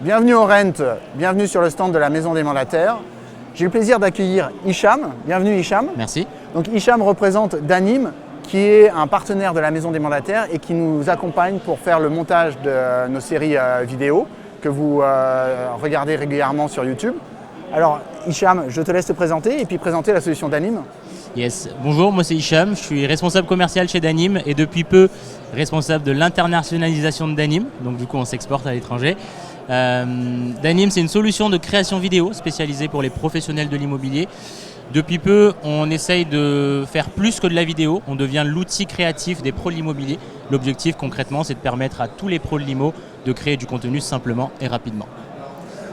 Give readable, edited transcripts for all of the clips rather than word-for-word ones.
Bienvenue au Rent, bienvenue sur le stand de la Maison des Mandataires. J'ai le plaisir d'accueillir Hicham. Bienvenue Hicham. Merci. Donc Hicham représente Danim, qui est un partenaire de la Maison des Mandataires et qui nous accompagne pour faire le montage de nos séries vidéo que vous regardez régulièrement sur YouTube. Alors Hicham, je te laisse te présenter et puis présenter la solution Danim. Yes. Bonjour, moi c'est Hicham, je suis responsable commercial chez Danim et depuis peu responsable de l'internationalisation de Danim. Donc du coup on s'exporte à l'étranger. Danim, c'est une solution de création vidéo spécialisée pour les professionnels de l'immobilier. Depuis peu, on essaye de faire plus que de la vidéo. On devient l'outil créatif des pros de l'immobilier. L'objectif concrètement, c'est de permettre à tous les pros de l'immo de créer du contenu simplement et rapidement.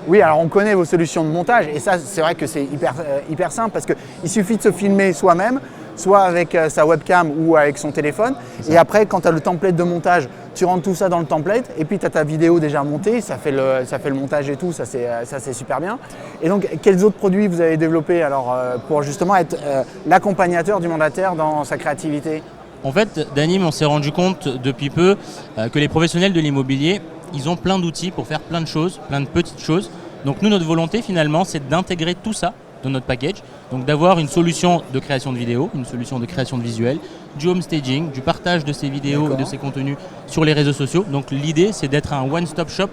Oui, alors on connaît vos solutions de montage et ça, c'est vrai que c'est hyper simple parce qu'il suffit de se filmer soi-même, soit avec sa webcam ou avec son téléphone. Et après, quand tu as le template de montage, tu rentres tout ça dans le template et puis tu as ta vidéo déjà montée, ça fait le montage et tout, ça c'est super bien. Et donc, quels autres produits vous avez développés alors, pour justement être l'accompagnateur du mandataire dans sa créativité ? En fait, Danim, on s'est rendu compte depuis peu que les professionnels de l'immobilier, ils ont plein d'outils pour faire plein de choses, plein de petites choses. Donc nous, notre volonté finalement, c'est d'intégrer tout ça dans notre package. Donc d'avoir une solution de création de vidéos, une solution de création de visuels, du home staging, du partage de ces vidéos et de ces contenus sur les réseaux sociaux. Donc l'idée, c'est d'être un one-stop shop,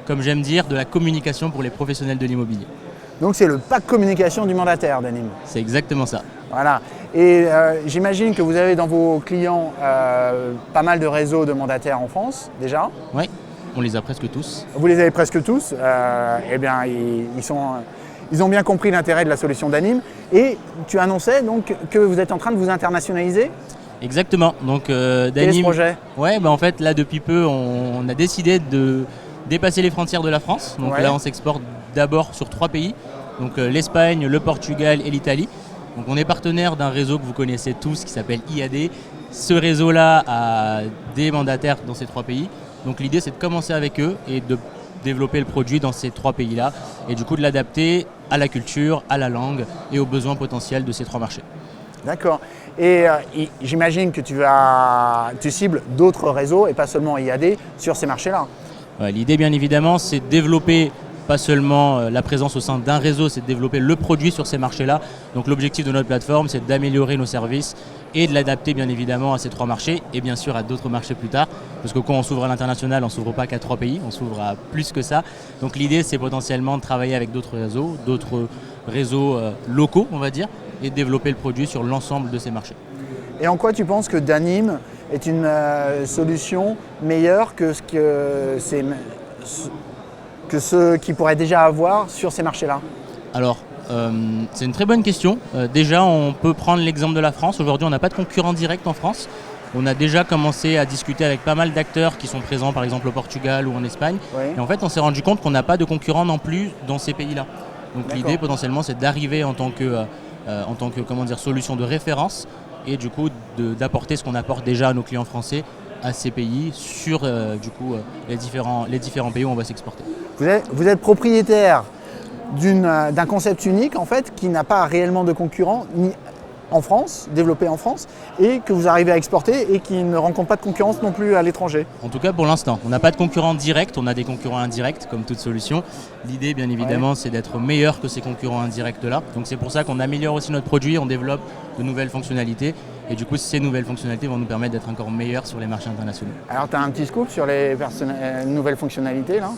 comme j'aime dire, de la communication pour les professionnels de l'immobilier. Donc c'est le pack communication du mandataire, Danim. C'est exactement ça. Voilà. Et j'imagine que vous avez dans vos clients pas mal de réseaux de mandataires en France déjà. Oui, on les a presque tous. Vous les avez presque tous. Eh bien, ils ont bien compris l'intérêt de la solution Danim. Et tu annonçais donc que vous êtes en train de vous internationaliser. Exactement. Donc Danim. Quel est ce projet ? Ouais, en fait là depuis peu, on a décidé de dépasser les frontières de la France. Donc là, on s'exporte d'abord sur 3 pays. Donc l'Espagne, le Portugal et l'Italie. Donc on est partenaire d'un réseau que vous connaissez tous qui s'appelle IAD. Ce réseau-là a des mandataires dans ces 3 pays. Donc l'idée, c'est de commencer avec eux et de développer le produit dans ces 3 pays-là et du coup de l'adapter à la culture, à la langue et aux besoins potentiels de ces 3 marchés. D'accord. Et j'imagine que tu cibles d'autres réseaux et pas seulement IAD sur ces marchés-là. Ouais, l'idée, bien évidemment, c'est de développer pas seulement la présence au sein d'un réseau, c'est de développer le produit sur ces marchés-là. Donc l'objectif de notre plateforme, c'est d'améliorer nos services et de l'adapter bien évidemment à ces 3 marchés et bien sûr à d'autres marchés plus tard. Parce que quand on s'ouvre à l'international, on ne s'ouvre pas qu'à 3 pays, on s'ouvre à plus que ça. Donc l'idée, c'est potentiellement de travailler avec d'autres réseaux locaux, on va dire, et de développer le produit sur l'ensemble de ces marchés. Et en quoi tu penses que Danim est une solution meilleure que ceux qui pourraient déjà avoir sur ces marchés-là ? Alors, c'est une très bonne question. Déjà, on peut prendre l'exemple de la France. Aujourd'hui, on n'a pas de concurrent direct en France. On a déjà commencé à discuter avec pas mal d'acteurs qui sont présents, par exemple au Portugal ou en Espagne. Oui. Et en fait, on s'est rendu compte qu'on n'a pas de concurrent non plus dans ces pays-là. Donc l'idée, potentiellement, c'est d'arriver en tant que solution de référence et du coup d'apporter ce qu'on apporte déjà à nos clients français à ces pays sur les différents pays où on va s'exporter. Vous êtes propriétaire d'un concept unique en fait qui n'a pas réellement de concurrent ni en France, développé en France, et que vous arrivez à exporter et qui ne rencontre pas de concurrence non plus à l'étranger. En tout cas pour l'instant, on n'a pas de concurrent direct, on a des concurrents indirects comme toute solution. L'idée bien évidemment c'est d'être meilleur que ces concurrents indirects là. Donc c'est pour ça qu'on améliore aussi notre produit, on développe de nouvelles fonctionnalités et du coup ces nouvelles fonctionnalités vont nous permettre d'être encore meilleurs sur les marchés internationaux. Alors tu as un petit scoop sur les nouvelles fonctionnalités là ?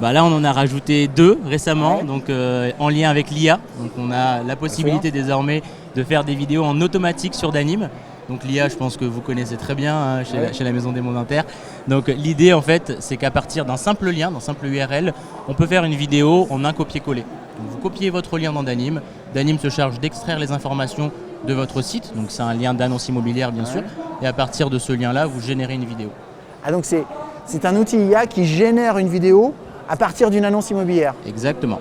Là on en a rajouté 2 récemment, donc en lien avec l'IA. Donc on a la possibilité désormais de faire des vidéos en automatique sur Danim. Donc l'IA, je pense que vous connaissez très bien chez la Maison des Mandataires. Donc l'idée en fait, c'est qu'à partir d'un simple lien, d'un simple URL, on peut faire une vidéo en un copier-coller. Donc vous copiez votre lien dans Danim. Danim se charge d'extraire les informations de votre site. Donc c'est un lien d'annonce immobilière bien sûr. Et à partir de ce lien-là, vous générez une vidéo. Ah donc c'est un outil IA qui génère une vidéo à partir d'une annonce immobilière. Exactement.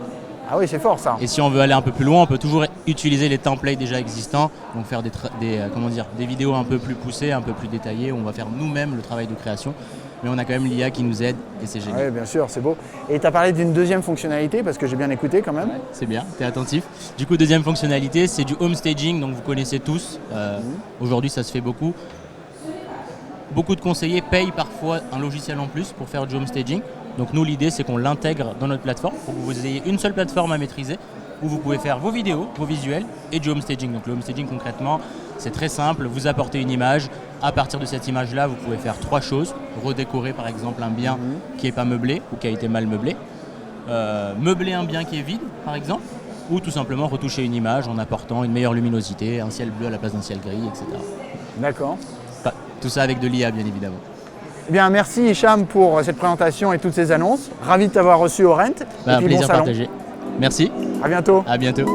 Ah oui, c'est fort ça. Et si on veut aller un peu plus loin, on peut toujours utiliser les templates déjà existants, donc faire des vidéos un peu plus poussées, un peu plus détaillées, où on va faire nous-mêmes le travail de création. Mais on a quand même l'IA qui nous aide et c'est génial. Oui, bien sûr, c'est beau. Et tu as parlé d'une deuxième fonctionnalité, parce que j'ai bien écouté quand même. Ouais, c'est bien, tu es attentif. Du coup, deuxième fonctionnalité, c'est du home staging, donc vous connaissez tous. Aujourd'hui, ça se fait beaucoup. Beaucoup de conseillers payent parfois un logiciel en plus pour faire du home staging. Donc nous, l'idée, c'est qu'on l'intègre dans notre plateforme pour que vous ayez une seule plateforme à maîtriser où vous pouvez faire vos vidéos, vos visuels et du home staging. Donc le home staging, concrètement, c'est très simple. Vous apportez une image. À partir de cette image-là, vous pouvez faire 3 choses. Redécorer, par exemple, un bien qui n'est pas meublé ou qui a été mal meublé. Meubler un bien qui est vide, par exemple. Ou tout simplement retoucher une image en apportant une meilleure luminosité, un ciel bleu à la place d'un ciel gris, etc. D'accord. Tout ça avec de l'IA, bien évidemment. Eh bien, merci Hicham pour cette présentation et toutes ces annonces. Ravi de t'avoir reçu au Rent. Un plaisir partagé. Merci. À bientôt. À bientôt.